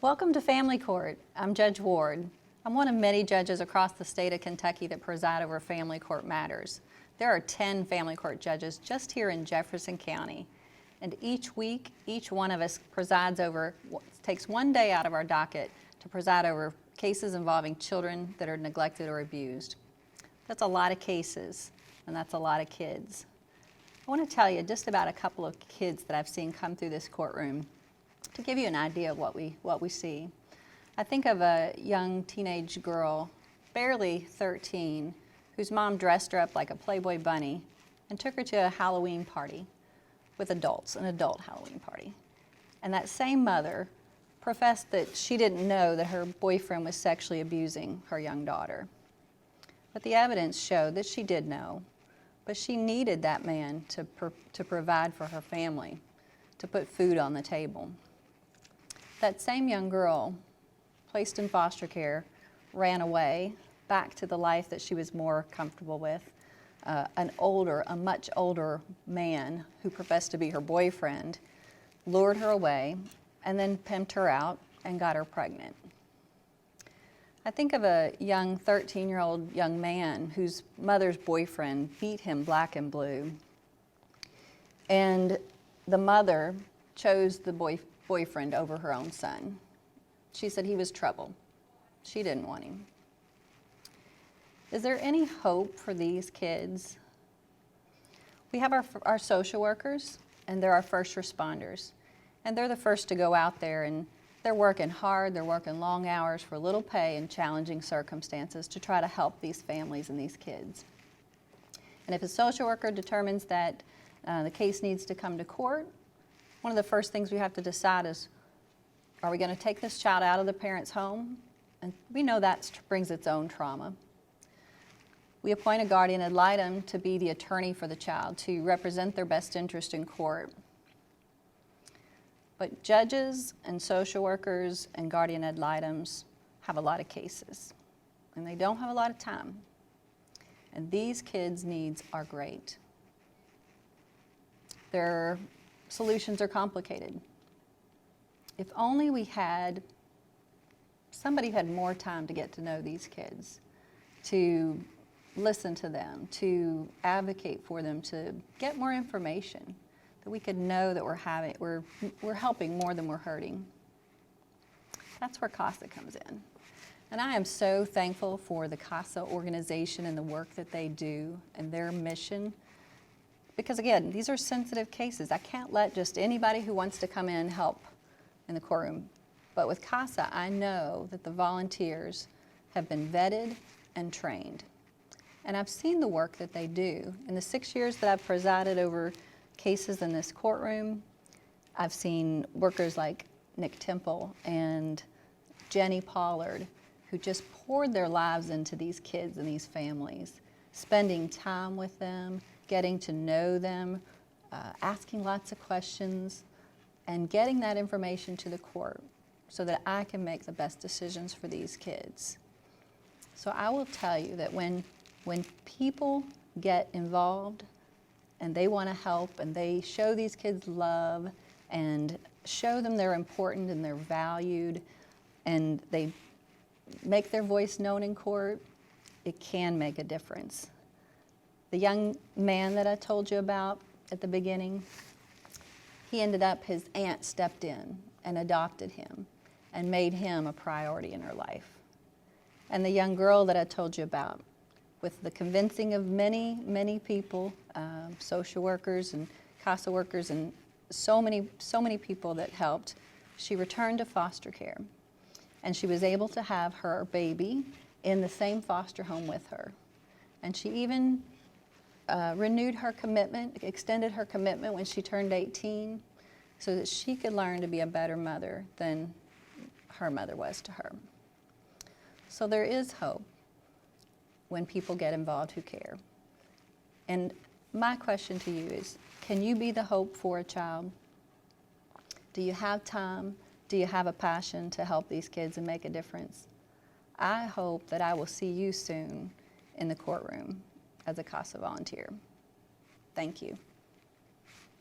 Welcome to Family Court. I'm Judge Ward. I'm one of many judges across the state of Kentucky that preside over family court matters. There are 10 family court judges just here in Jefferson County. And each week, each one of us takes one day out of our docket to preside over cases involving children that are neglected or abused. That's a lot of cases, and that's a lot of kids. I want to tell you just about a couple of kids that I've seen come through this courtroom to give you an idea of what we see. I think of a young teenage girl, barely 13, whose mom dressed her up like a Playboy bunny and took her to a Halloween party with adults, an adult Halloween party. And that same mother professed that she didn't know that her boyfriend was sexually abusing her young daughter. But the evidence showed that she did know, but she needed that man to provide for her family, to put food on the table. That same young girl, placed in foster care, ran away back to the life that she was more comfortable with. A much older man who professed to be her boyfriend lured her away and then pimped her out and got her pregnant. I think of a young 13-year-old young man whose mother's boyfriend beat him black and blue. And the mother chose the boyfriend over her own son. She said he was trouble. She didn't want him. Is there any hope for these kids? We have our social workers, and they're our first responders. And they're the first to go out there, and they're working hard, they're working long hours for little pay and challenging circumstances to try to help these families and these kids. And if a social worker determines that the case needs to come to court, one of the first things we have to decide is, are we going to take this child out of the parent's home? And we know that brings its own trauma. We appoint a guardian ad litem to be the attorney for the child, to represent their best interest in court. But judges and social workers and guardian ad litems have a lot of cases, and they don't have a lot of time. And these kids' needs are great. Their solutions are complicated. If only somebody had more time to get to know these kids, to listen to them, to advocate for them, to get more information, that we could know that we're helping more than we're hurting. That's where CASA comes in. And I am so thankful for the CASA organization and the work that they do and their mission. Because again, these are sensitive cases. I can't let just anybody who wants to come in help in the courtroom. But with CASA, I know that the volunteers have been vetted and trained. And I've seen the work that they do. In the 6 years that I've presided over cases in this courtroom, I've seen workers like Nick Temple and Jenny Pollard who just poured their lives into these kids and these families, spending time with them, getting to know them, asking lots of questions, and getting that information to the court so that I can make the best decisions for these kids. So I will tell you that when people get involved and they want to help and they show these kids love and show them they're important and they're valued and they make their voice known in court, it can make a difference. The young man that I told you about at the beginning, he ended up, his aunt stepped in and adopted him and made him a priority in her life. And the young girl that I told you about, with the convincing of many, many people, social workers and CASA workers and so many people that helped, she returned to foster care. And she was able to have her baby in the same foster home with her. And she even renewed her commitment, extended her commitment when she turned 18 so that she could learn to be a better mother than her mother was to her. So there is hope when people get involved who care. And my question to you is, can you be the hope for a child? Do you have time? Do you have a passion to help these kids and make a difference? I hope that I will see you soon in the courtroom as a CASA volunteer. Thank you.